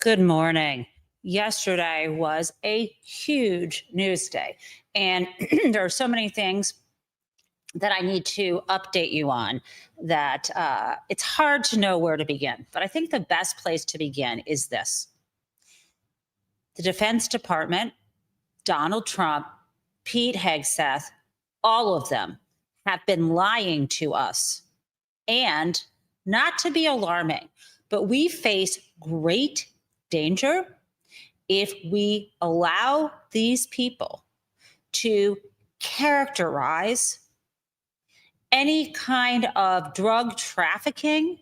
Good morning. Yesterday was a huge news day, and there are so many things that I need to update you on that it's hard to know where to begin. But I think the best place to begin is this. The Defense Department, Donald Trump, Pete Hegseth, all of them have been lying to us. And not to be alarming, but we face great danger if we allow these people to characterize any kind of drug trafficking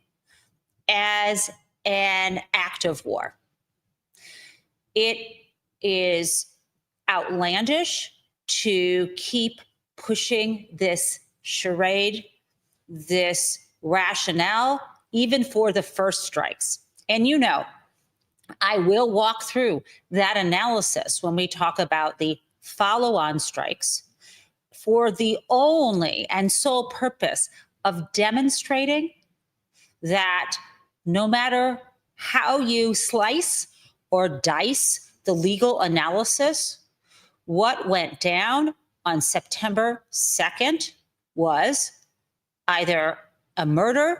as an act of war. It is outlandish to keep pushing this charade, this rationale, even for the first strikes. And you know, I will walk through that analysis when we talk about the follow-on strikes for the only and sole purpose of demonstrating that no matter how you slice or dice the legal analysis, what went down on September 2nd was either a murders,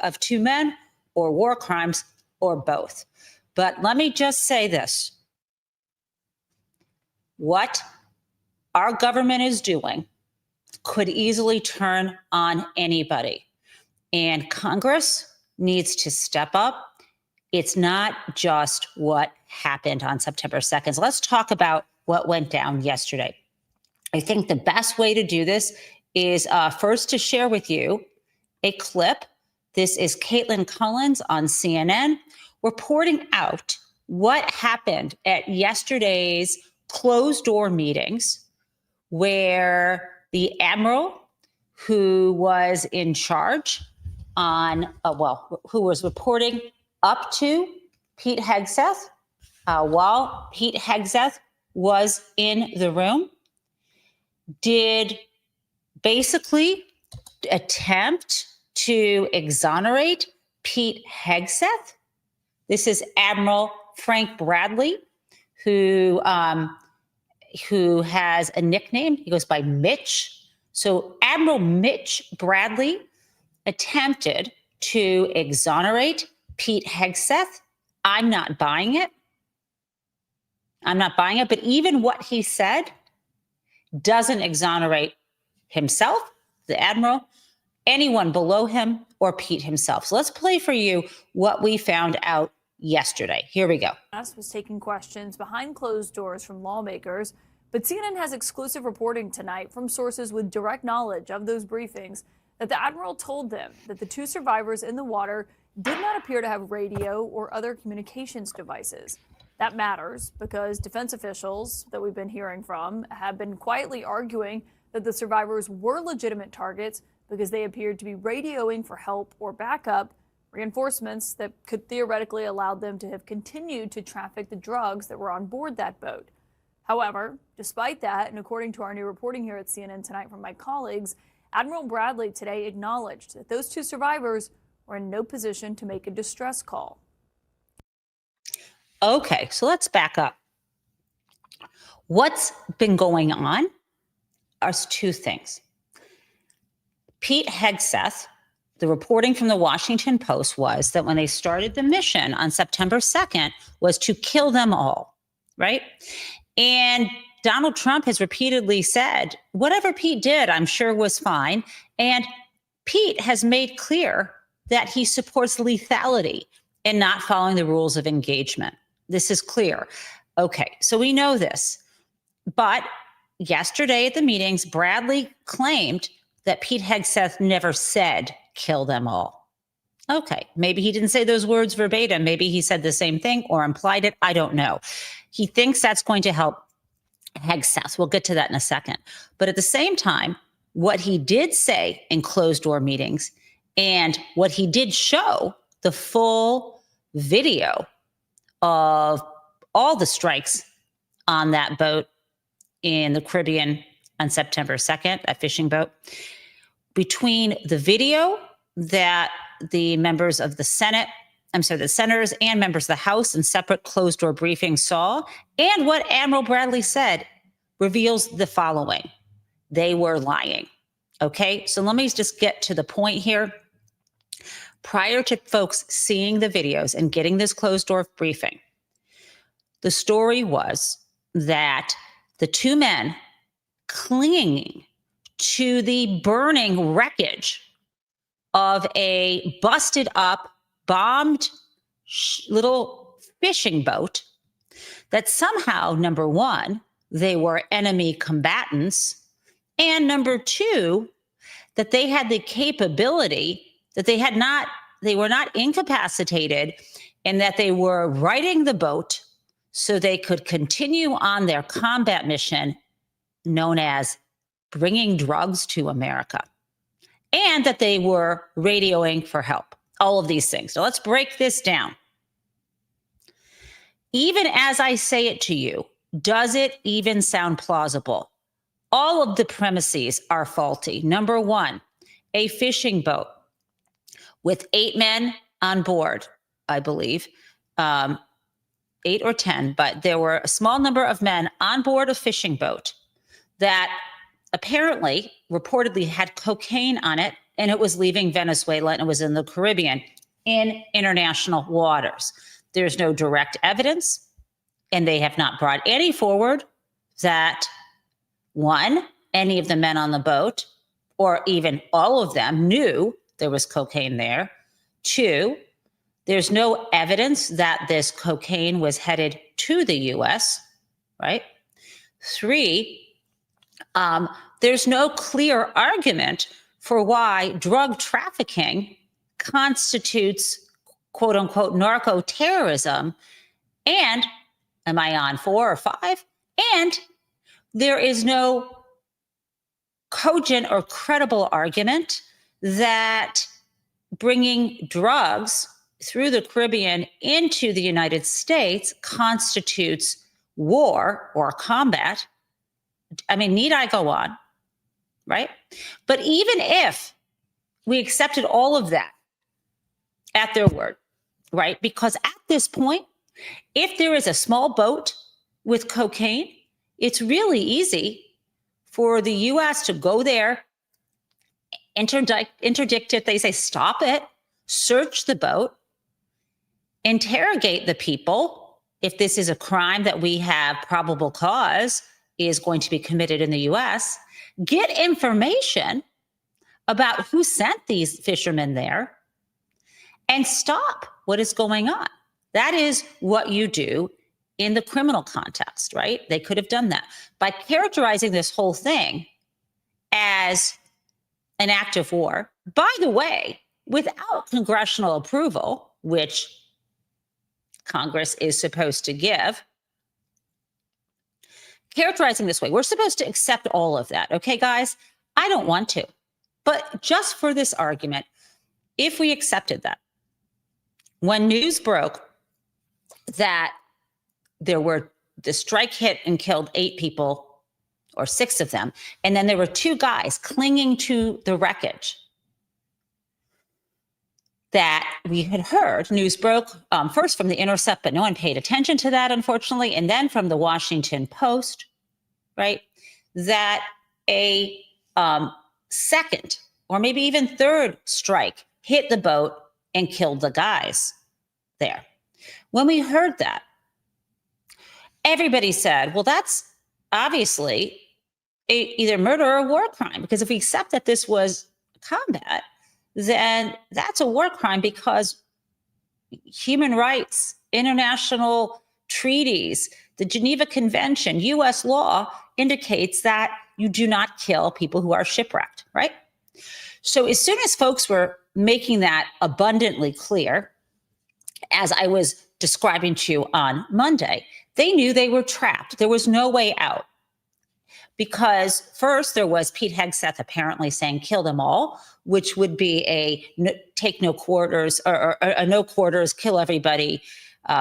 of two men, or war crimes, or both. But let me just say this. What our government is doing could easily turn on anybody. And Congress needs to step up. It's not just what happened on September 2nd. So let's talk about what went down yesterday. I think the best way to do this is first to share with you a clip. This is Caitlin Collins on CNN reporting out what happened at yesterday's closed-door meetings where the admiral who was in charge who was reporting up to Pete Hegseth while Pete Hegseth was in the room did basically attempt to exonerate Pete Hegseth. This is Admiral Frank Bradley, who has a nickname. He goes by Mitch. So Admiral Mitch Bradley attempted to exonerate Pete Hegseth. I'm not buying it. But even what he said doesn't exonerate himself, the admiral, anyone below him, or Pete himself. So let's play for you what we found out yesterday. Here we go. Was taking questions behind closed doors from lawmakers, but CNN has exclusive reporting tonight from sources with direct knowledge of those briefings that the admiral told them that the two survivors in the water did not appear to have radio or other communications devices. That matters because defense officials that we've been hearing from have been quietly arguing that the survivors were legitimate targets because they appeared to be radioing for help or backup, reinforcements that could theoretically allow them to have continued to traffic the drugs that were on board that boat. However, despite that, and according to our new reporting here at CNN tonight from my colleagues, Admiral Bradley today acknowledged that those two survivors were in no position to make a distress call. Okay, so let's back up. What's been going on are two things. Pete Hegseth, the reporting from the Washington Post was that when they started the mission on September 2nd was to kill them all, right? And Donald Trump has repeatedly said, whatever Pete did, I'm sure was fine. And Pete has made clear that he supports lethality and not following the rules of engagement. This is clear. Okay, so we know this. But yesterday at the meetings, Bradley claimed that Pete Hegseth never said kill them all. Okay, maybe he didn't say those words verbatim. Maybe he said the same thing or implied it. I don't know. He thinks that's going to help Hegseth. We'll get to that in a second. But at the same time, what he did say in closed door meetings and what he did show, the full video of all the strikes on that boat in the Caribbean on September 2nd, that fishing boat. Between the video that the members of the Senate the senators and members of the House in separate closed-door briefings saw, and what Admiral Bradley said reveals the following. They were lying. Okay, so let me just get to the point here. Prior to folks seeing the videos and getting this closed-door briefing, the story was that the two men clinging to the burning wreckage of a busted up, bombed little fishing boat, that somehow, number one, they were enemy combatants, and number two, that they had the capability, that they were not incapacitated, and that they were righting the boat so they could continue on their combat mission known as bringing drugs to America, and that they were radioing for help. All of these things. So let's break this down. Even as I say it to you, does it even sound plausible? All of the premises are faulty. Number one, a fishing boat with 8 men on board, I believe, 8 or 10, but there were a small number of men on board a fishing boat that apparently, reportedly had cocaine on it, and it was leaving Venezuela and it was in the Caribbean in international waters. There's no direct evidence, and they have not brought any forward that, one, any of the men on the boat, or even all of them, knew there was cocaine there. Two, there's no evidence that this cocaine was headed to the U.S., right? Three, there's no clear argument for why drug trafficking constitutes quote unquote narco terrorism. And am I on 4 or 5? And there is no cogent or credible argument that bringing drugs through the Caribbean into the United States constitutes war or combat. I mean, need I go on? Right? But even if we accepted all of that at their word, right? Because at this point, if there is a small boat with cocaine, it's really easy for the U.S. to go there, interdict it. They say, stop it, search the boat, interrogate the people. If this is a crime that we have probable cause is going to be committed in the U.S., get information about who sent these fishermen there and stop what is going on. That is what you do in the criminal context, right? They could have done that. By characterizing this whole thing as an act of war, by the way, without congressional approval, which Congress is supposed to give, characterizing this way, we're supposed to accept all of that. Okay, guys, I don't want to, but just for this argument, if we accepted that, when news broke that the strike hit and killed 8 people, or 6 of them, and then there were 2 guys clinging to the wreckage that we had heard, news broke first from The Intercept, but no one paid attention to that, unfortunately, and then from the Washington Post, right, that a second or maybe even third strike hit the boat and killed the guys there. When we heard that, everybody said, well, that's obviously either murder or war crime, because if we accept that this was combat, then that's a war crime, because human rights, international treaties, the Geneva Convention, U.S. law indicates that you do not kill people who are shipwrecked, right? So as soon as folks were making that abundantly clear, as I was describing to you on Monday, they knew they were trapped. There was no way out. Because first there was Pete Hegseth apparently saying, kill them all, which would be a take no quarters, or a no quarters, kill everybody,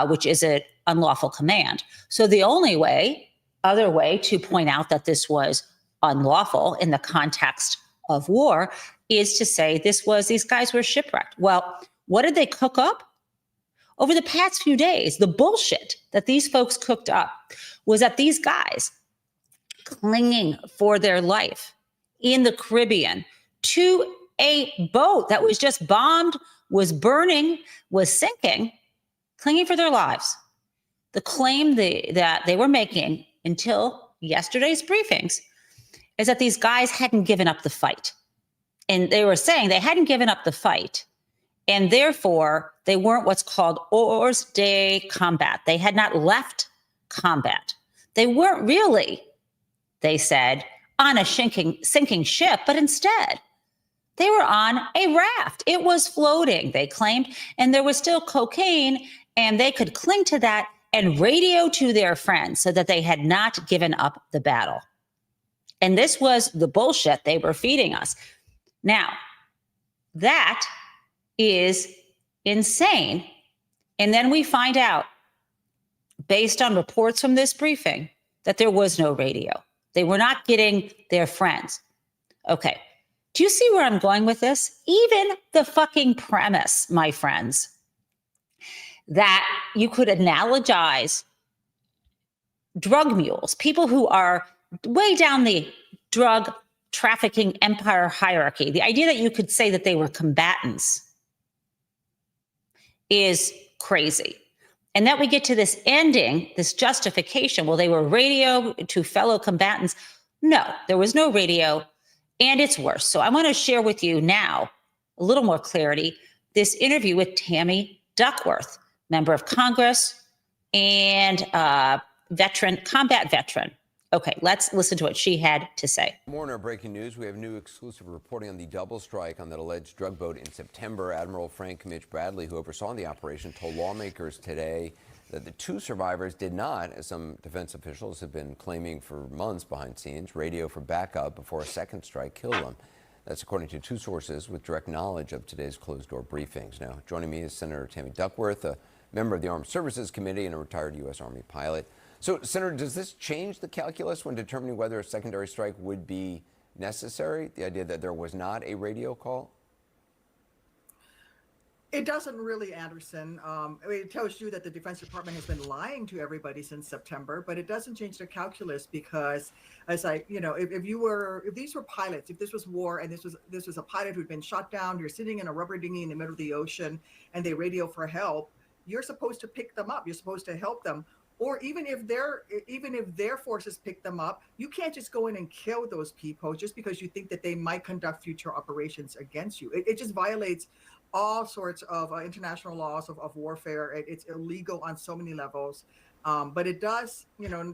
which is an unlawful command. So the other way to point out that this was unlawful in the context of war is to say these guys were shipwrecked. Well, what did they cook up? over the past few days, the bullshit that these folks cooked up was that these guys clinging for their life in the Caribbean to a boat that was just bombed, was burning, was sinking, clinging for their lives. The claim that they were making until yesterday's briefings is that these guys hadn't given up the fight. And they were saying they hadn't given up the fight, and therefore they weren't what's called hors de combat. They had not left combat. They weren't really, they said, on a sinking ship, but instead they were on a raft. It was floating, they claimed, and there was still cocaine, and they could cling to that and radio to their friends so that they had not given up the battle. And this was the bullshit they were feeding us. Now, that is insane. And then we find out, based on reports from this briefing, that there was no radio. They were not getting their friends. Okay. Do you see where I'm going with this? Even the fucking premise, my friends, that you could analogize drug mules, people who are way down the drug trafficking empire hierarchy. The idea that you could say that they were combatants is crazy. And that we get to this ending, this justification, well, they were radio to fellow combatants. No, there was no radio, and it's worse. So I want to share with you now, a little more clarity, this interview with Tammy Duckworth, member of Congress and combat veteran. Okay, let's listen to what she had to say. More in our breaking news, we have new exclusive reporting on the double strike on that alleged drug boat in September. Admiral Frank Mitch Bradley, who oversaw the operation, told lawmakers today that the two survivors did not, as some defense officials have been claiming for months behind scenes, radio for backup before a second strike killed them. That's according to two sources with direct knowledge of today's closed-door briefings. Now, joining me is Senator Tammy Duckworth, a member of the Armed Services Committee and a retired U.S. Army pilot. So, Senator, does this change the calculus when determining whether a secondary strike would be necessary? The idea that there was not a radio call? It doesn't really, Anderson. It tells you that the Defense Department has been lying to everybody since September, but it doesn't change the calculus because, if these were pilots, if this was war and this was a pilot who'd been shot down, you're sitting in a rubber dinghy in the middle of the ocean and they radio for help, you're supposed to pick them up. You're supposed to help them. Or even if their forces pick them up, you can't just go in and kill those people just because you think that they might conduct future operations against you. It just violates all sorts of international laws of warfare. It's illegal on so many levels. But it does,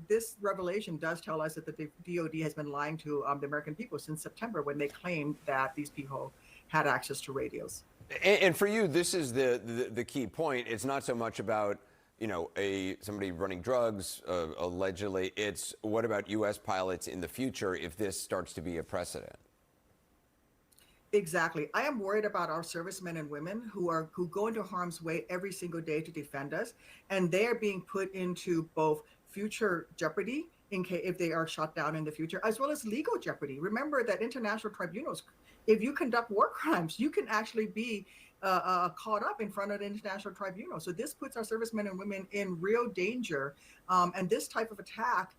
this revelation does tell us that the DOD has been lying to the American people since September when they claimed that these people had access to radios. And for you, this is the key point. It's not so much about somebody running drugs, allegedly. It's what about U.S. pilots in the future if this starts to be a precedent? Exactly. I am worried about our servicemen and women who go into harm's way every single day to defend us, and they are being put into both future jeopardy in case if they are shot down in the future, as well as legal jeopardy. Remember that international tribunals, if you conduct war crimes, you can actually be caught up in front of the international tribunal. So this puts our servicemen and women in real danger. And this type of attack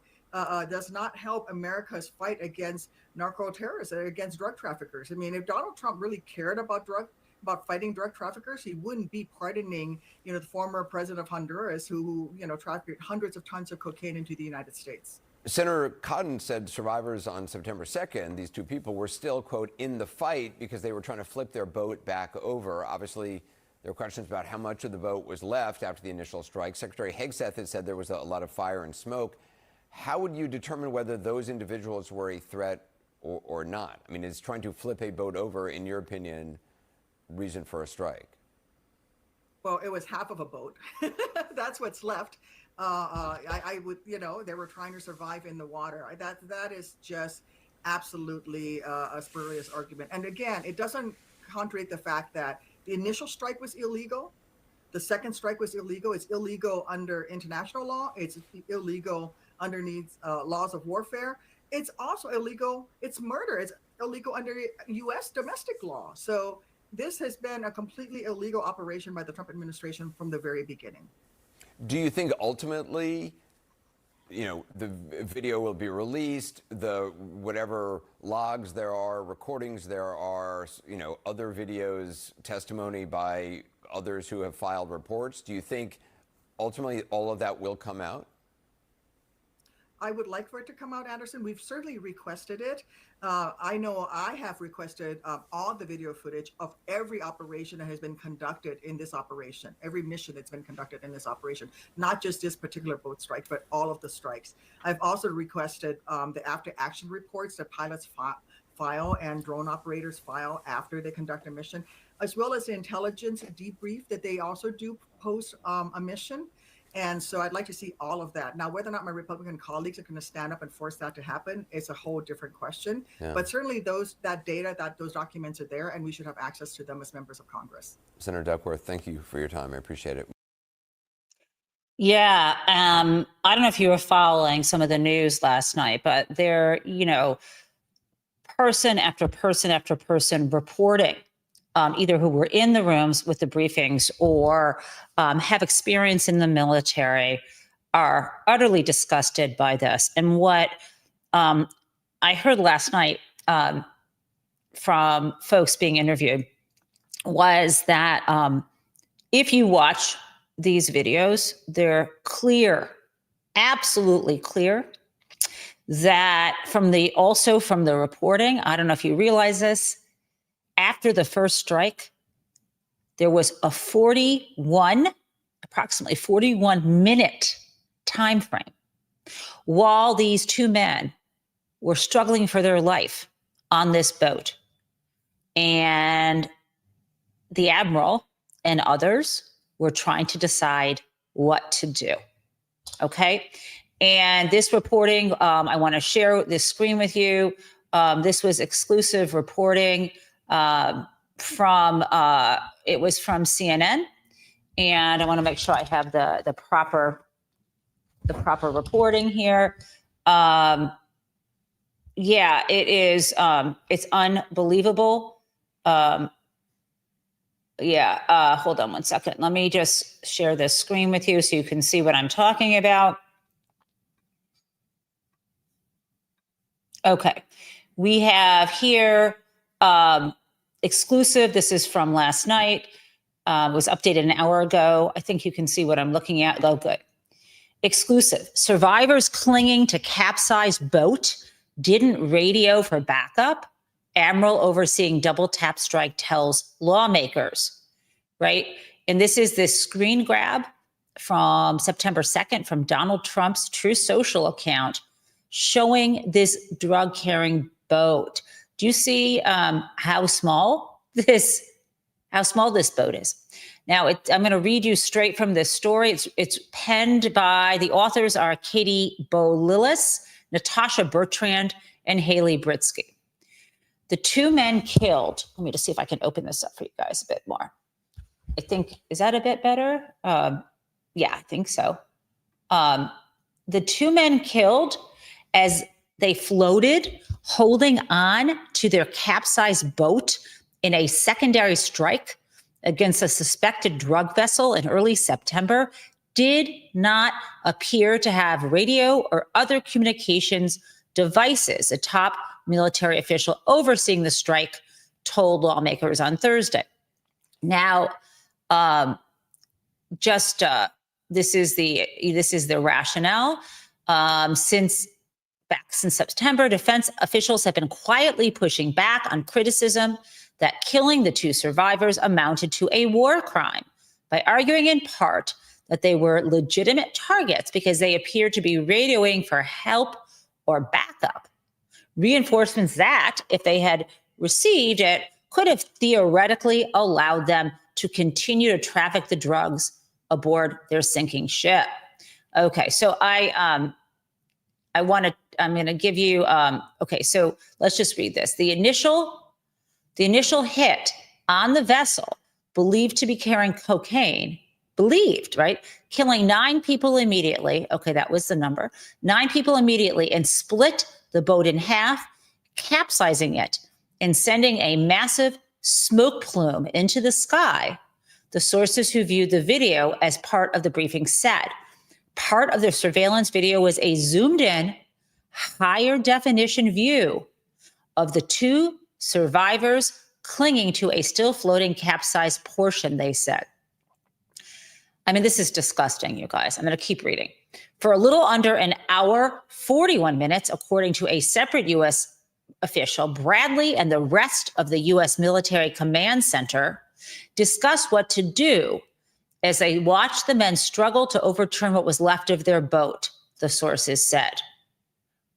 does not help America's fight against narco-terrorists, against drug traffickers. I mean, if Donald Trump really cared about fighting drug traffickers, he wouldn't be pardoning, the former president of Honduras who trafficked hundreds of tons of cocaine into the United States. Senator Cotton said survivors on September 2nd, these two people were still, quote, in the fight because they were trying to flip their boat back over. Obviously, there were questions about how much of the boat was left after the initial strike. Secretary Hegseth has said there was a lot of fire and smoke. How would you determine whether those individuals were a threat or not? I mean, is trying to flip a boat over, in your opinion, reason for a strike? Well, it was half of a boat. That's what's left. I would, they were trying to survive in the water. That is just absolutely a spurious argument. And again, it doesn't contradict the fact that the initial strike was illegal. The second strike was illegal. It's illegal under international law. It's illegal underneath laws of warfare. It's also illegal. It's murder. It's illegal under U.S. domestic law. So this has been a completely illegal operation by the Trump administration from the very beginning. Do you think ultimately, the video will be released, the whatever logs there are, recordings there are, other videos, testimony by others who have filed reports? Do you think ultimately all of that will come out? I would like for it to come out, Anderson. We've certainly requested it. I know I have requested all the video footage of every operation that has been conducted in this operation, every mission that's been conducted in this operation, not just this particular boat strike, but all of the strikes. I've also requested the after action reports that pilots file and drone operators file after they conduct a mission, as well as the intelligence debrief that they also do post a mission. And so I'd like to see all of that. Now, whether or not my Republican colleagues are going to stand up and force that to happen is a whole different question. Yeah. But certainly those documents are there, and we should have access to them as members of Congress. Senator Duckworth, thank you for your time. I appreciate it. Yeah, I don't know if you were following some of the news last night, but there, person after person after person reporting either who were in the rooms with the briefings or have experience in the military are utterly disgusted by this. And what I heard last night from folks being interviewed was that if you watch these videos, they're clear, absolutely clear, that from the reporting, I don't know if you realize this, after the first strike, there was a approximately 41 minute time frame while these two men were struggling for their life on this boat. And the admiral and others were trying to decide what to do. Okay. And this reporting, I want to share this screen with you. This was exclusive reporting from CNN, and I want to make sure I have the proper reporting here. Yeah, it is. It's unbelievable. Hold on one second. Let me just share this screen with you so you can see what I'm talking about. Okay, we have here exclusive. This is from last night. Was updated an hour ago. I think you can see what I'm looking at. Oh, good. Exclusive. Survivors clinging to capsized boat didn't radio for backup. Admiral overseeing double tap strike tells lawmakers, right? And this is this screen grab from September 2nd from Donald Trump's True Social account showing this drug carrying boat. Do you see how small this boat is? Now, I'm going to read you straight from this story. It's penned by the authors are Katie Bolilis, Natasha Bertrand, and Haley Britsky. The two men killed. Let me just see if I can open this up for you guys a bit more. I think, is that a bit better? Yeah, I think so. The two men killed as they floated, holding on to their capsized boat in a secondary strike against a suspected drug vessel in early September, did not appear to have radio or other communications devices, a top military official overseeing the strike told lawmakers on Thursday. Now, this is the rationale. Since September, defense officials have been quietly pushing back on criticism that killing the two survivors amounted to a war crime by arguing in part that they were legitimate targets because they appeared to be radioing for help or backup. Reinforcements that, if they had received it, could have theoretically allowed them to continue to traffic the drugs aboard their sinking ship. Okay, so I'm going to give you, okay, so let's just read this. The initial hit on the vessel, believed to be carrying cocaine, right? Killing 9 people immediately. Okay, that was the number. 9 people immediately, and split the boat in half, capsizing it and sending a massive smoke plume into the sky, the sources who viewed the video as part of the briefing said. Part of the surveillance video was a zoomed in, higher definition view of the two survivors clinging to a still floating capsized portion, they said. I mean, this is disgusting, you guys. I'm going to keep reading. For a little under an hour, 41 minutes, according to a separate U.S. official, Bradley and the rest of the U.S. Military Command Center discussed what to do as they watched the men struggle to overturn what was left of their boat, the sources said.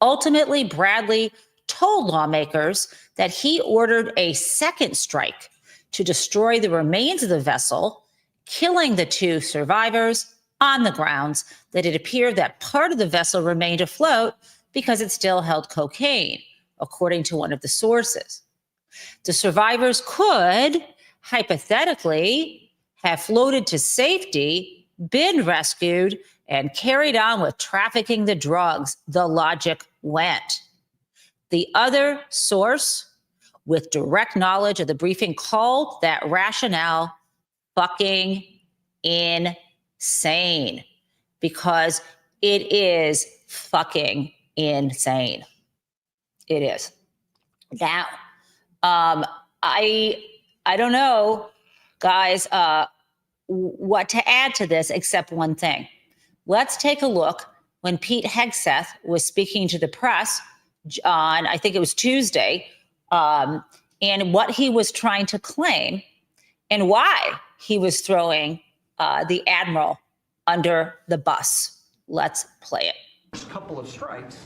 Ultimately, Bradley told lawmakers that he ordered a second strike to destroy the remains of the vessel, killing the two survivors on the grounds that it appeared that part of the vessel remained afloat because it still held cocaine, according to one of the sources. The survivors could, hypothetically, have floated to safety, been rescued, and carried on with trafficking the drugs, the logic went. The other source, with direct knowledge of the briefing, called that rationale fucking insane, because it is fucking insane. It is. Now, I don't know, guys, what to add to this except one thing. Let's take a look when Pete Hegseth was speaking to the press on, I think it was Tuesday, and what he was trying to claim and why he was throwing the admiral under the bus. Let's play it. First couple of strikes,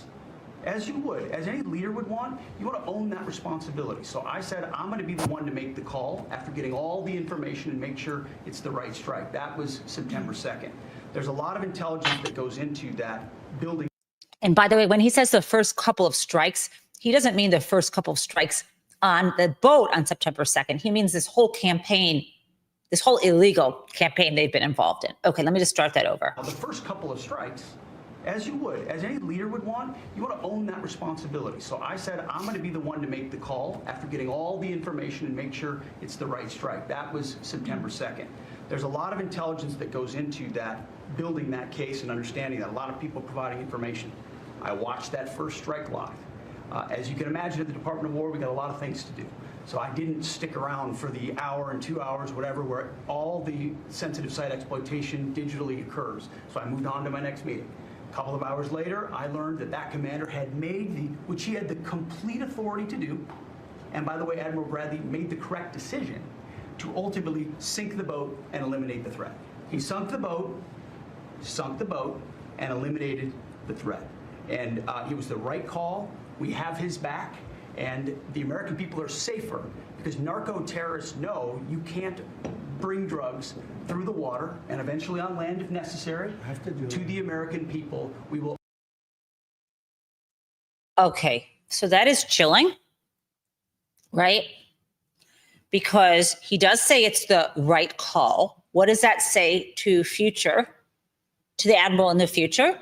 as you would, as any leader would want, you want to own that responsibility. So I said, I'm going to be the one to make the call after getting all the information and make sure it's the right strike. That was September 2nd. There's a lot of intelligence that goes into that building. And by the way, when he says the first couple of strikes, he doesn't mean the first couple of strikes on the boat on September 2nd. He means this whole campaign, this whole illegal campaign they've been involved in. Okay, let me just start that over. The first couple of strikes, as you would, as any leader would want, you want to own that responsibility. So I said, I'm going to be the one to make the call after getting all the information and make sure it's the right strike. That was September 2nd. There's a lot of intelligence that goes into that, building that case and understanding that. A lot of people providing information. I watched that first strike live. As you can imagine, at the Department of War, we got a lot of things to do. So I didn't stick around for the hour and 2 hours, whatever, where all the sensitive site exploitation digitally occurs. So I moved on to my next meeting. A couple of hours later, I learned that that commander had made which he had the complete authority to do. And by the way, Admiral Bradley made the correct decision to ultimately sink the boat and eliminate the threat. He sunk the boat, and eliminated the threat. And it was the right call. We have his back, and the American people are safer because narco-terrorists know you can't bring drugs through the water and eventually on land if necessary to the American people. We will. Okay, so that is chilling, right? Because he does say it's the right call. What does that say to the admiral in the future?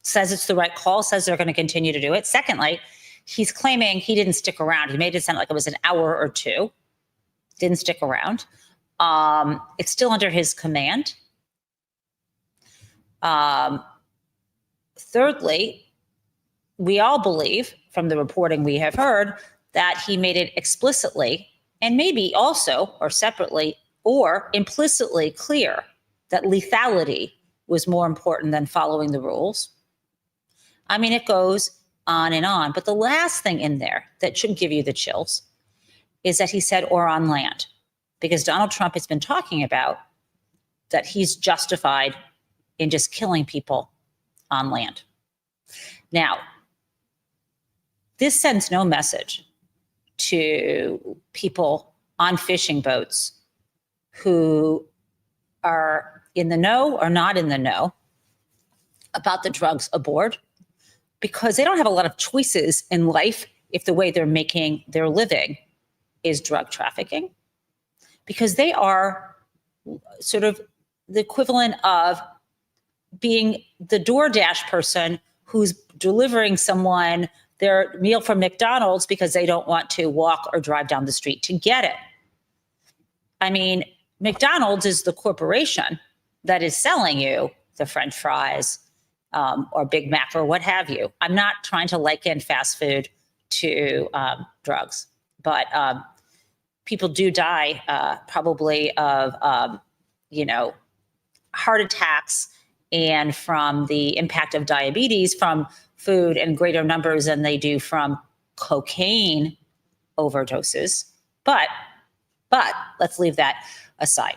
Says it's the right call, says they're going to continue to do it. Secondly, he's claiming he didn't stick around. He made it sound like it was an hour or two. Didn't stick around. It's still under his command. Thirdly, we all believe from the reporting we have heard that he made it explicitly and maybe also or separately or implicitly clear that lethality was more important than following the rules. I mean, it goes on and on. But the last thing in there that should give you the chills is that he said, or on land, because Donald Trump has been talking about that he's justified in just killing people on land. Now, this sends no message to people on fishing boats who are in the know or not in the know about the drugs aboard, because they don't have a lot of choices in life if the way they're making their living is drug trafficking, because they are sort of the equivalent of being the DoorDash person who's delivering someone their meal from McDonald's because they don't want to walk or drive down the street to get it. I mean, McDonald's is the corporation that is selling you the French fries or Big Mac or what have you. I'm not trying to liken fast food to drugs, but people do die probably of, heart attacks and from the impact of diabetes from food in greater numbers than they do from cocaine overdoses. But let's leave that aside.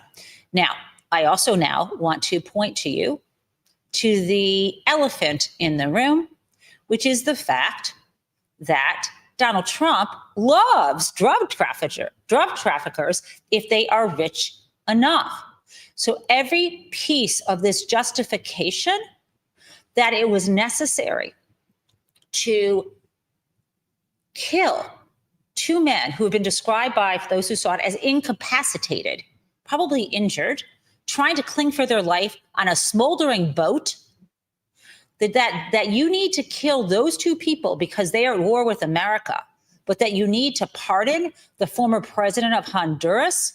Now, I also now want to point to you to the elephant in the room, which is the fact that Donald Trump loves drug traffickers if they are rich enough. So every piece of this justification that it was necessary to kill two men who have been described by those who saw it as incapacitated, probably injured, trying to cling for their life on a smoldering boat, that you need to kill those two people because they are at war with America, but that you need to pardon the former president of Honduras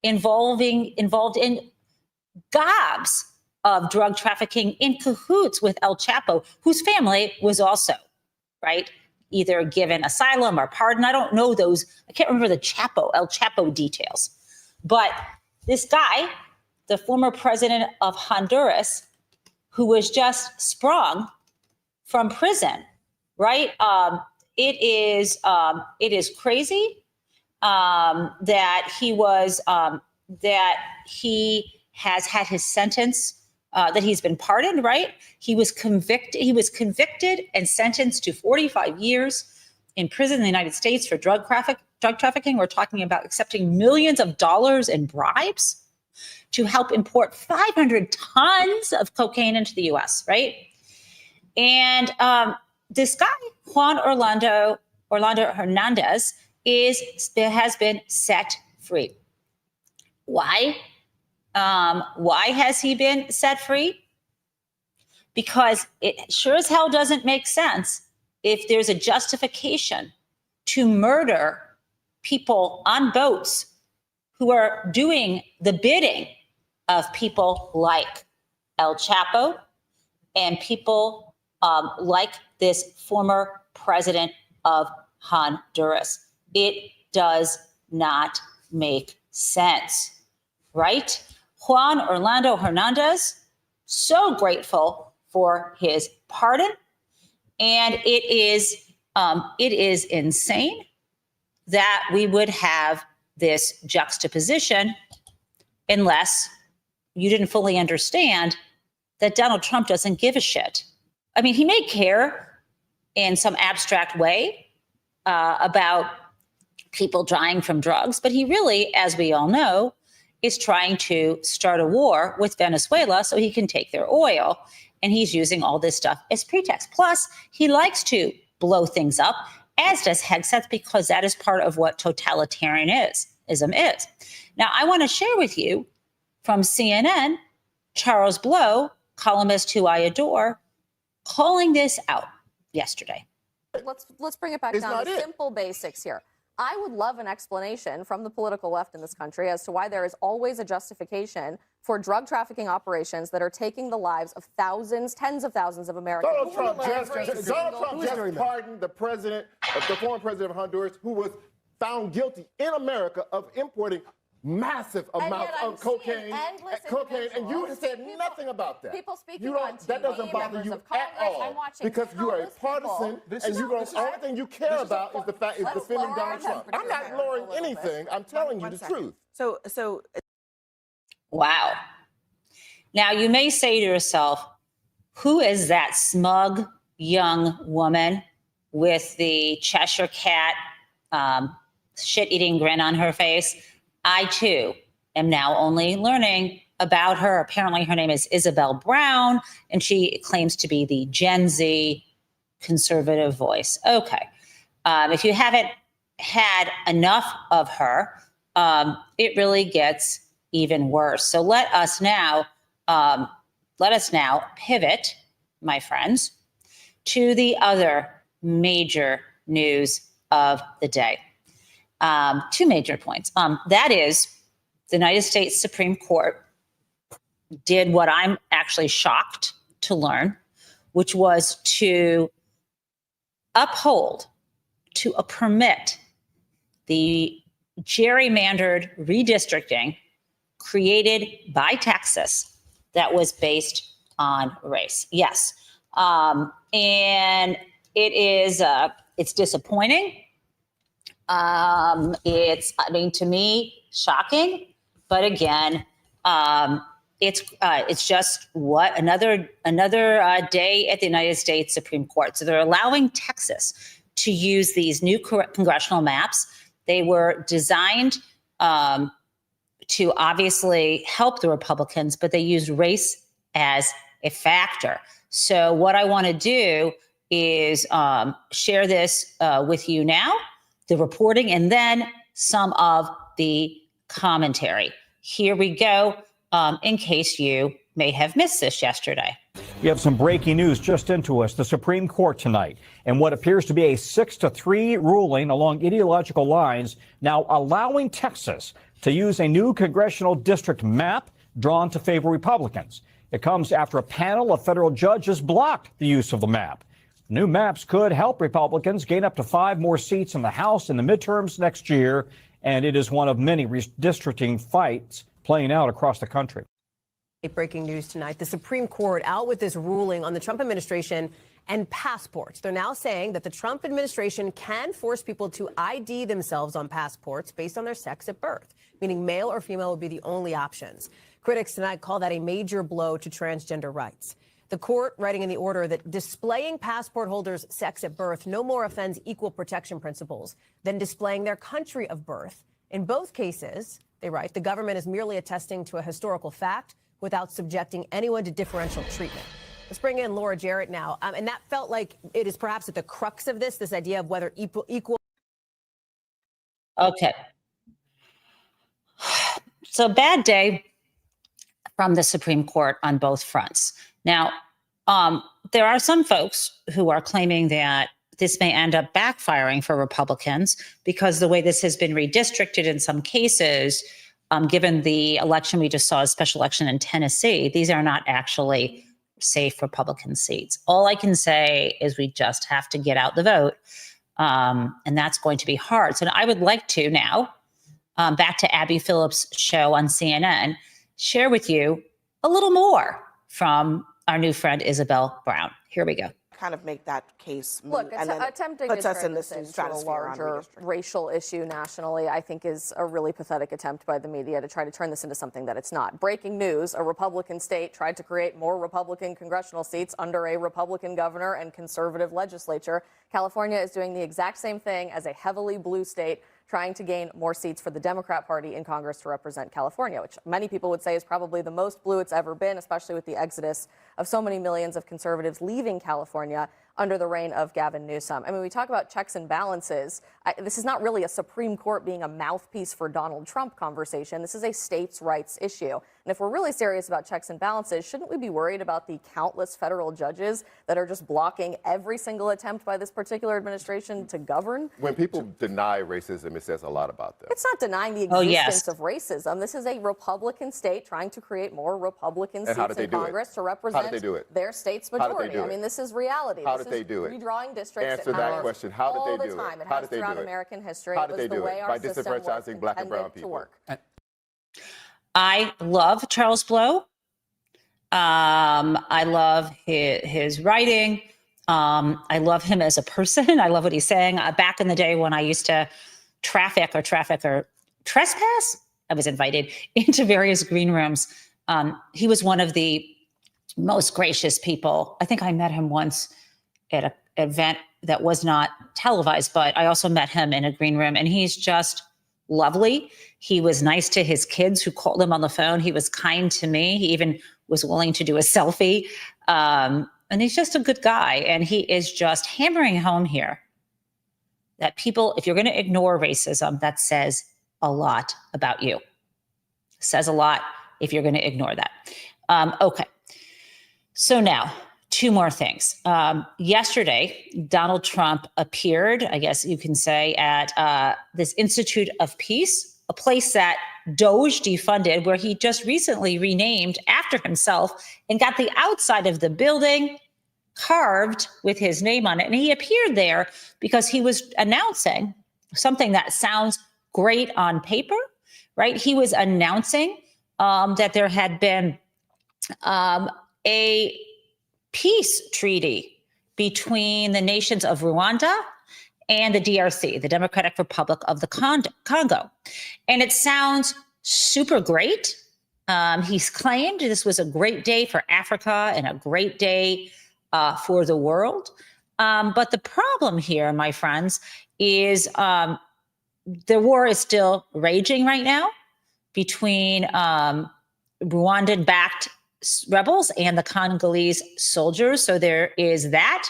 involved in gobs of drug trafficking in cahoots with El Chapo, whose family was also, right, either given asylum or pardon. I don't know those. I can't remember the El Chapo details. But this guy, the former president of Honduras, who was just sprung from prison, right? It is crazy that he has had his sentence, that he's been pardoned, right? He was convicted and sentenced to 45 years in prison in the United States for drug trafficking. We're talking about accepting millions of dollars in bribes to help import 500 tons of cocaine into the US, right? And this guy, Juan Orlando Hernandez, has been set free. Why? Why has he been set free? Because it sure as hell doesn't make sense if there's a justification to murder people on boats who are doing the bidding of people like El Chapo and people like this former president of Honduras. It does not make sense, right? Juan Orlando Hernandez, so grateful for his pardon. And it is insane that we would have this juxtaposition unless you didn't fully understand that Donald Trump doesn't give a shit. I mean, he may care in some abstract way about people dying from drugs, but he really, as we all know, is trying to start a war with Venezuela so he can take their oil. And he's using all this stuff as pretext. Plus, he likes to blow things up, as does Hegseth, because that is part of what totalitarianism is. Now, I want to share with you from CNN, Charles Blow, columnist who I adore, calling this out yesterday. Let's bring it back down to simple basics here. I would love an explanation from the political left in this country as to why there is always a justification for drug trafficking operations that are taking the lives of thousands, tens of thousands of Americans. Donald Trump just pardoned the former president of Honduras, who was found guilty in America of importing massive amounts of cocaine, and you said nothing about that. People speaking on TV, that doesn't bother you at all, because you are a partisan, and the only thing you care about is the fact is defending Donald Trump. I'm not lowering anything. I'm telling you the truth. So. Wow. Now you may say to yourself, who is that smug young woman with the Cheshire cat shit-eating grin on her face? I, too, am now only learning about her. Apparently, her name is Isabel Brown, and she claims to be the Gen Z conservative voice. Okay. If you haven't had enough of her, it really gets even worse. So let us now pivot, my friends, to the other major news of the day. Two major points. That is, the United States Supreme Court did what I'm actually shocked to learn, which was to uphold, to permit the gerrymandered redistricting created by Texas that was based on race. Yes. And it is, it's disappointing. It's, I mean, to me, shocking. But again, it's just what another day at the United States Supreme Court. So they're allowing Texas to use these new congressional maps. They were designed to obviously help the Republicans, but they used race as a factor. So what I want to do is share this with you now, the reporting, and then some of the commentary. Here we go, in case you may have missed this yesterday. We have some breaking news just into us. The Supreme Court tonight, and what appears to be a 6-3 ruling along ideological lines, now allowing Texas to use a new congressional district map drawn to favor Republicans. It comes after a panel of federal judges blocked the use of the map. New maps could help Republicans gain up to 5 more seats in the House in the midterms next year, and it is one of many redistricting fights playing out across the country. Breaking news tonight. The Supreme Court out with this ruling on the Trump administration and passports. They're now saying that the Trump administration can force people to ID themselves on passports based on their sex at birth, meaning male or female would be the only options. Critics tonight call that a major blow to transgender rights. The court writing in the order that displaying passport holders' sex at birth no more offends equal protection principles than displaying their country of birth. In both cases, they write, the government is merely attesting to a historical fact without subjecting anyone to differential treatment. Let's bring in Laura Jarrett now. And that felt like it is perhaps at the crux of this idea of whether equal. Okay. So bad day from the Supreme Court on both fronts. Now, there are some folks who are claiming that this may end up backfiring for Republicans because the way this has been redistricted in some cases, given the election we just saw, a special election in Tennessee, these are not actually safe Republican seats. All I can say is we just have to get out the vote, and that's going to be hard. So I would like to now, back to Abby Phillips' show on CNN, share with you a little more from our new friend Isabel Brown. Here we go. Kind of make that case move. Look, and then attempting puts to us in this turn new this into a stratosphere on larger racial issue nationally, I think is a really pathetic attempt by the media to try to turn this into something that it's not. Breaking news, a Republican state tried to create more Republican congressional seats under a Republican governor and conservative legislature. California is doing the exact same thing as a heavily blue state, trying to gain more seats for the Democrat Party in Congress to represent California, which many people would say is probably the most blue it's ever been, especially with the exodus of so many millions of conservatives leaving California under the reign of Gavin Newsom. I mean, we talk about checks and balances. This is not really a Supreme Court being a mouthpiece for Donald Trump conversation. This is a states' rights issue. And if we're really serious about checks and balances, shouldn't we be worried about the countless federal judges that are just blocking every single attempt by this particular administration to govern? When people deny racism, it says a lot about them. It's not denying the existence of racism. This is a Republican state trying to create more Republican seats in Congress to represent their state's majority. I mean, this is reality. How did they do it? Redrawing districts. Answer that question. How did they do it? It has throughout American history. How did they do it? By system disenfranchising black and brown people. I love Charles Blow. I love his writing. I love him as a person. I love what he's saying. Back in the day when I used to traffic or trespass, I was invited into various green rooms. He was one of the most gracious people. I think I met him once at an event that was not televised, but I also met him in a green room, and he's just lovely. He was nice to his kids who called him on the phone. He was kind to me. He even was willing to do a selfie. And he's just a good guy. And he is just hammering home here that people, if you're going to ignore racism, that says a lot about you. Says a lot if you're going to ignore that. Okay. So now two more things. Yesterday, Donald Trump appeared, I guess you can say, at this Institute of Peace, a place that Doge defunded, where he just recently renamed after himself and got the outside of the building carved with his name on it. And he appeared there because he was announcing something that sounds great on paper, right? He was announcing that there had been a peace treaty between the nations of Rwanda and the DRC, the Democratic Republic of the Congo. And it sounds super great. He's claimed this was a great day for Africa and a great day for the world. But the problem here, my friends, is the war is still raging right now between Rwandan-backed rebels and the Congolese soldiers. So there is that.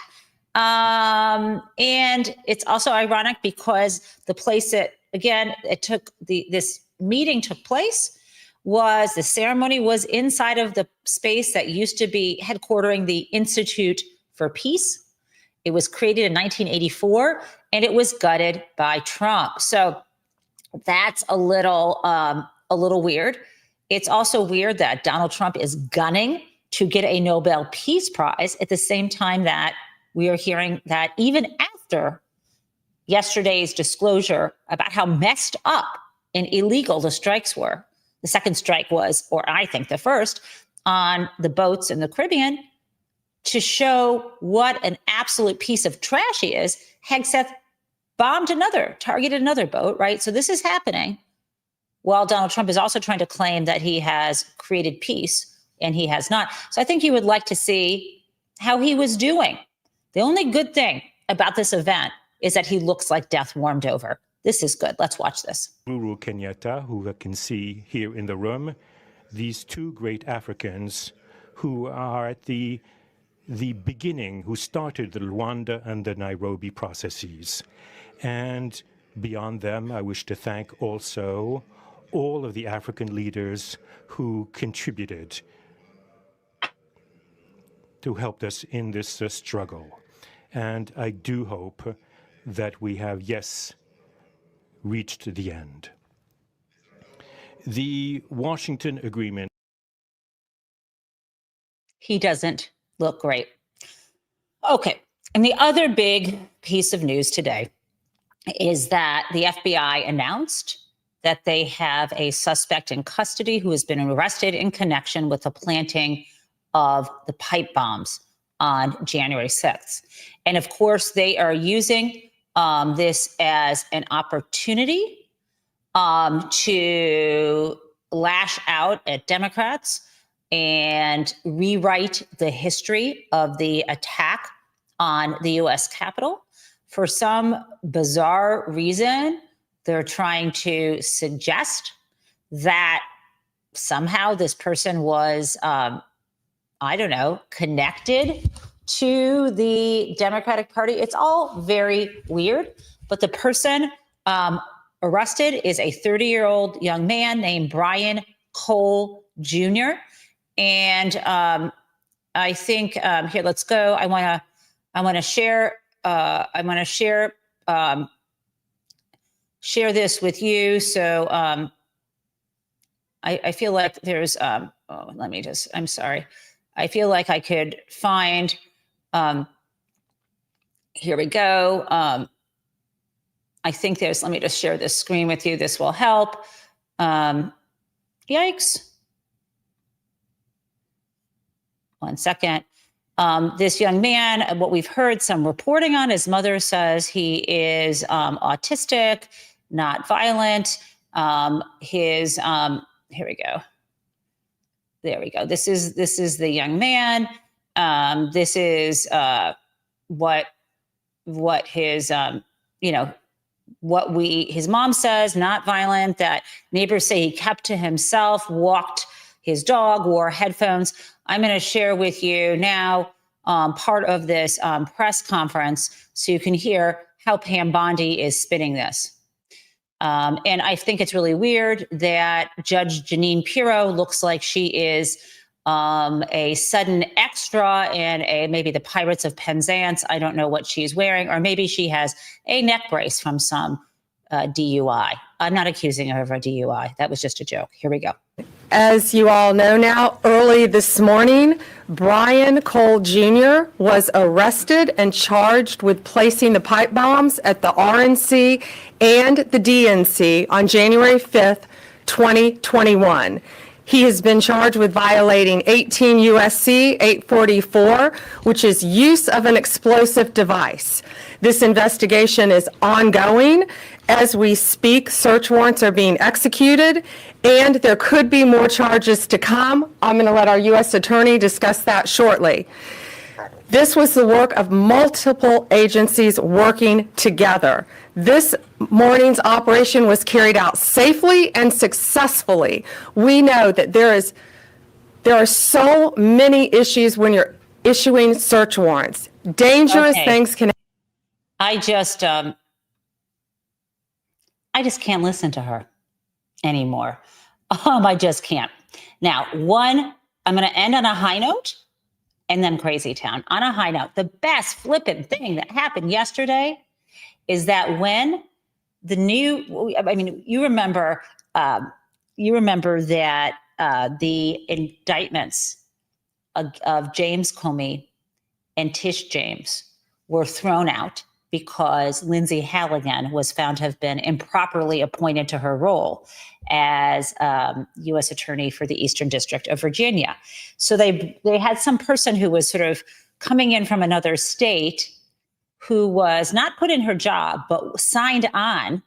And it's also ironic because the place that, again, this meeting took place the ceremony was inside of the space that used to be headquartering the Institute for Peace. It was created in 1984 and it was gutted by Trump. So that's a little weird. It's also weird that Donald Trump is gunning to get a Nobel Peace Prize at the same time that we are hearing that even after yesterday's disclosure about how messed up and illegal the strikes were. The second strike was, or I think the first, on the boats in the Caribbean, to show what an absolute piece of trash he is. Hegseth targeted another boat, right? So this is happening while Donald Trump is also trying to claim that he has created peace, and he has not. So I think you would like to see how he was doing. The only good thing about this event is that he looks like death warmed over. This is good. Let's watch this. Uhuru Kenyatta, who I can see here in the room, these two great Africans who are at the beginning, who started the Rwanda and the Nairobi processes. And beyond them, I wish to thank also all of the African leaders who contributed to help us in this struggle. And I do hope that we have, yes, reached the end. The Washington Agreement. He doesn't look great. Okay. And the other big piece of news today is that the FBI announced that they have a suspect in custody who has been arrested in connection with the planting of the pipe bombs on January 6th. And of course, they are using this as an opportunity to lash out at Democrats and rewrite the history of the attack on the U.S. Capitol. For some bizarre reason, they're trying to suggest that somehow this person was, connected to the Democratic Party. It's all very weird. But the person arrested is a 30-year-old young man named Brian Cole Jr. And I think here, let's go. I want to share this with you. So I feel like there's I'm sorry. I feel like I could find, here we go. I think let me just share this screen with you. This will help. Yikes. One second. This young man, what we've heard some reporting on, his mother says he is autistic, not violent. Here we go. There we go. This is the young man. This is what his his mom says, not violent, that neighbors say he kept to himself, walked his dog, wore headphones. I'm going to share with you now part of this press conference so you can hear how Pam Bondi is spinning this. And I think it's really weird that Judge Jeanine Pirro looks like she is a sudden extra in maybe the Pirates of Penzance. I don't know what she's wearing, or maybe she has a neck brace from some DUI. I'm not accusing her of a DUI. That was just a joke. Here we go. As you all know now, early this morning, Brian Cole Jr. was arrested and charged with placing the pipe bombs at the RNC and the DNC on January 5th, 2021. He has been charged with violating 18 U.S.C. 844, which is use of an explosive device. This investigation is ongoing. As we speak, search warrants are being executed, and there could be more charges to come. I'm going to let our U.S. Attorney discuss that shortly. This was the work of multiple agencies working together. This morning's operation was carried out safely and successfully. We know that there are so many issues when you're issuing search warrants. Dangerous things can. I just can't listen to her anymore. I just can't. Now, I'm going to end on a high note and then crazy town. On a high note, the best flippant thing that happened yesterday is that when you remember that the indictments of James Comey and Tish James were thrown out because Lindsay Halligan was found to have been improperly appointed to her role as U.S. Attorney for the Eastern District of Virginia. So they had some person who was sort of coming in from another state who was not put in her job, but signed on,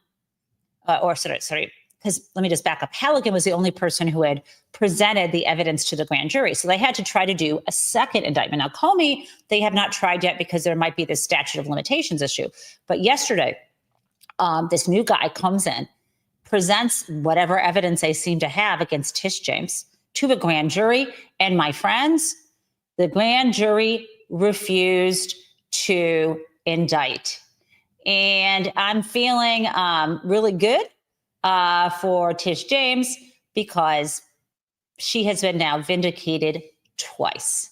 because let me just back up. Halligan was the only person who had presented the evidence to the grand jury. So they had to try to do a second indictment. Now, Comey, they have not tried yet because there might be this statute of limitations issue. But yesterday, this new guy comes in, presents whatever evidence they seem to have against Tish James to the grand jury. And my friends, the grand jury refused to indict. And I'm feeling really good for Tish James because she has been now vindicated twice.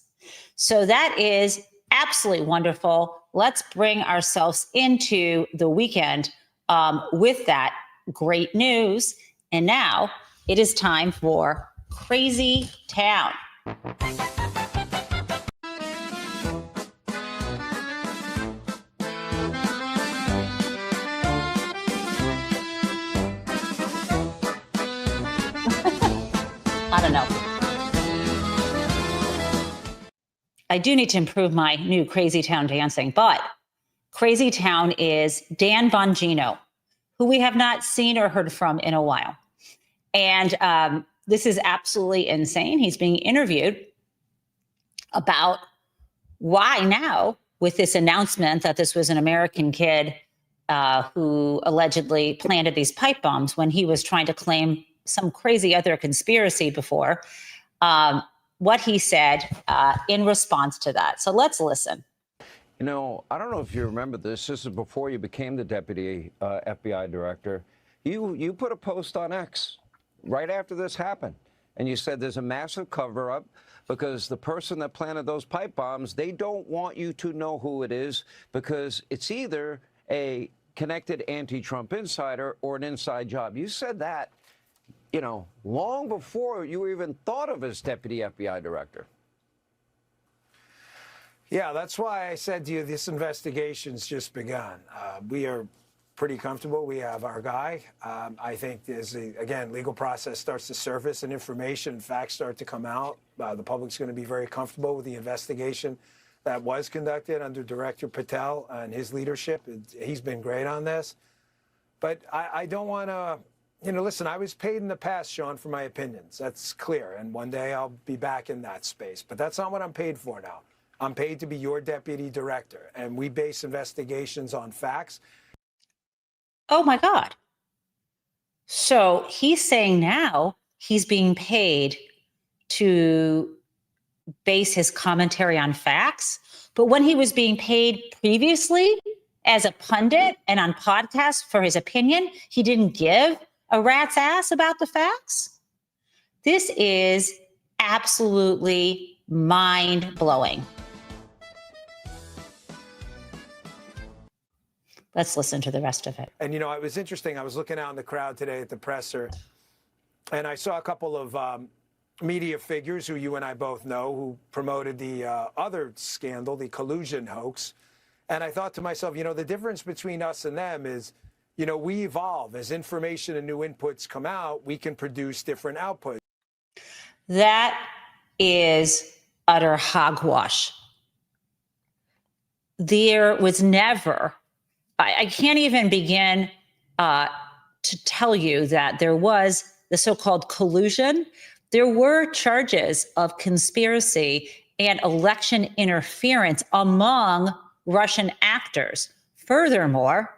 So that is absolutely wonderful. Let's bring ourselves into the weekend with that great news. And now it is time for Crazy Town. I don't know. I do need to improve my new Crazy Town dancing, but Crazy Town is Dan Bongino, who we have not seen or heard from in a while. And this is absolutely insane. He's being interviewed about why now, with this announcement that this was an American kid who allegedly planted these pipe bombs when he was trying to claim some crazy other conspiracy before, what he said in response to that. So let's listen. You know, I don't know if you remember this. This is before you became the deputy FBI director. You put a post on X right after this happened, and you said there's a massive cover-up because the person that planted those pipe bombs, they don't want you to know who it is because it's either a connected anti-Trump insider or an inside job. You said that, you know, long before you were even thought of as deputy FBI director. Yeah, that's why I said to you, this investigation's just begun. We are pretty comfortable. We have our guy. I think as again, legal process starts to surface and information and facts start to come out, the public's going to be very comfortable with the investigation that was conducted under Director Patel and his leadership. He's been great on this. But I don't want to, you know, listen, I was paid in the past, Sean, for my opinions. That's clear. And one day I'll be back in that space. But that's not what I'm paid for now. I'm paid to be your deputy director. And we base investigations on facts. Oh, my God. So he's saying now he's being paid to base his commentary on facts. But when he was being paid previously as a pundit and on podcasts for his opinion, he didn't give a rat's ass about the facts. This is absolutely mind-blowing. Let's listen to the rest of it. And, you know, it was interesting. I was looking out in the crowd today at the presser, and I saw a couple of media figures who you and I both know who promoted the other scandal, the collusion hoax. And I thought to myself, you know, the difference between us and them is, you know, we evolve. As information and new inputs come out, we can produce different outputs. That is utter hogwash. There was never, I can't even begin to tell you that there was the so-called collusion. There were charges of conspiracy and election interference among Russian actors. Furthermore,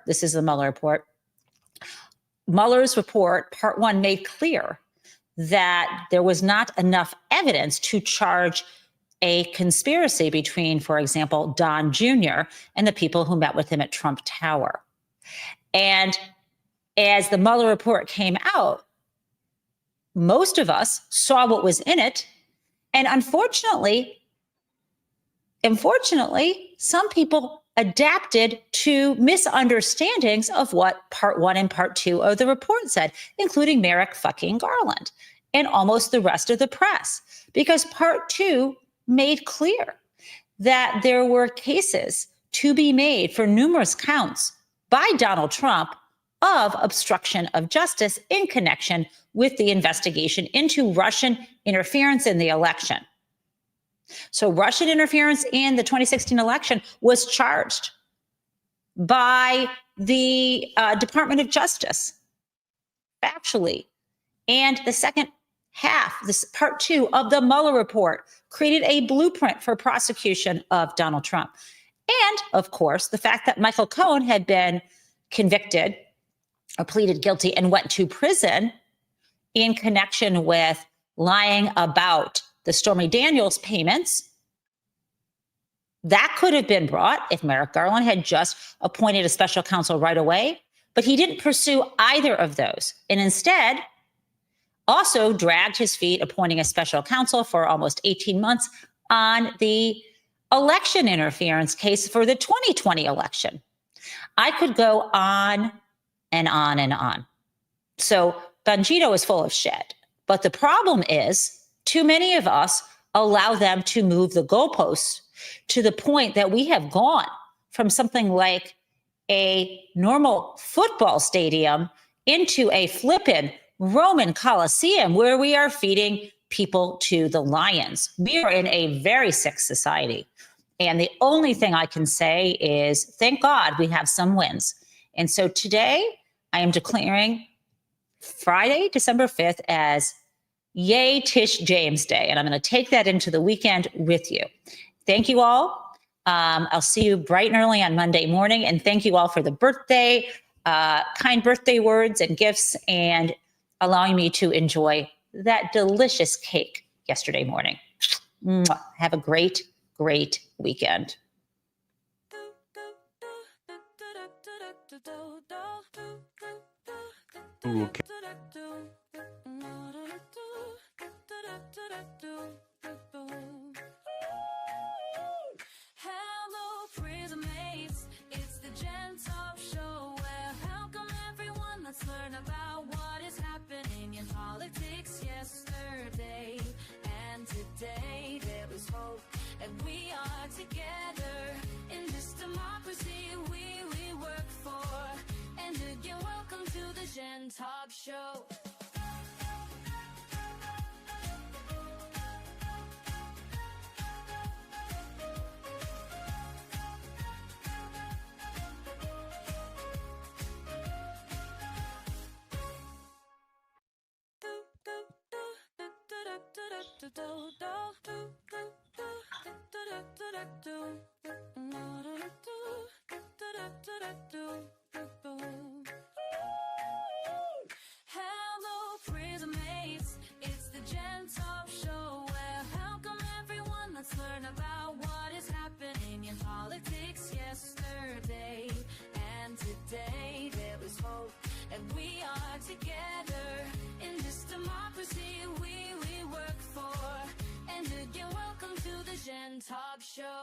this is the Mueller report. Mueller's report, part 1, made clear that there was not enough evidence to charge a conspiracy between, for example, Don Jr. and the people who met with him at Trump Tower. And as the Mueller report came out, most of us saw what was in it. And unfortunately, some people adapted to misunderstandings of what part 1 and part 2 of the report said, including Merrick fucking Garland and almost the rest of the press, because part 2 made clear that there were cases to be made for numerous counts by Donald Trump of obstruction of justice in connection with the investigation into Russian interference in the election. So Russian interference in the 2016 election was charged by the Department of Justice, factually. And the second half, this part 2 of the Mueller report, created a blueprint for prosecution of Donald Trump. And, of course, the fact that Michael Cohen had been convicted or pleaded guilty and went to prison in connection with lying about the Stormy Daniels payments, that could have been brought if Merrick Garland had just appointed a special counsel right away. But he didn't pursue either of those, and instead also dragged his feet appointing a special counsel for almost 18 months on the election interference case for the 2020 election. I could go on and on and on. So Bongino is full of shit. But the problem is, too many of us allow them to move the goalposts to the point that we have gone from something like a normal football stadium into a flippin' Roman Colosseum where we are feeding people to the lions. We are in a very sick society. And the only thing I can say is, thank God we have some wins. And so today I am declaring Friday, December 5th as Yay Tish James Day. And I'm going to take that into the weekend with you. Thank you all. I'll see you bright and early on Monday morning. And thank you all for the birthday, kind birthday words and gifts, and allowing me to enjoy that delicious cake yesterday morning. Mwah. Have a great, great weekend. Hello, prison mates. It's the Gen Taub Show. Well, welcome everyone. Let's learn about what is happening in politics yesterday and today. There was hope, and we are together in this democracy we work for. And again, welcome to the Gen Taub Show. Hello, prison mates. It's the Gen Taub Show. Well, welcome everyone. Let's learn about what is happening in politics yesterday and today. There was hope, and we are together in this democracy we talk show.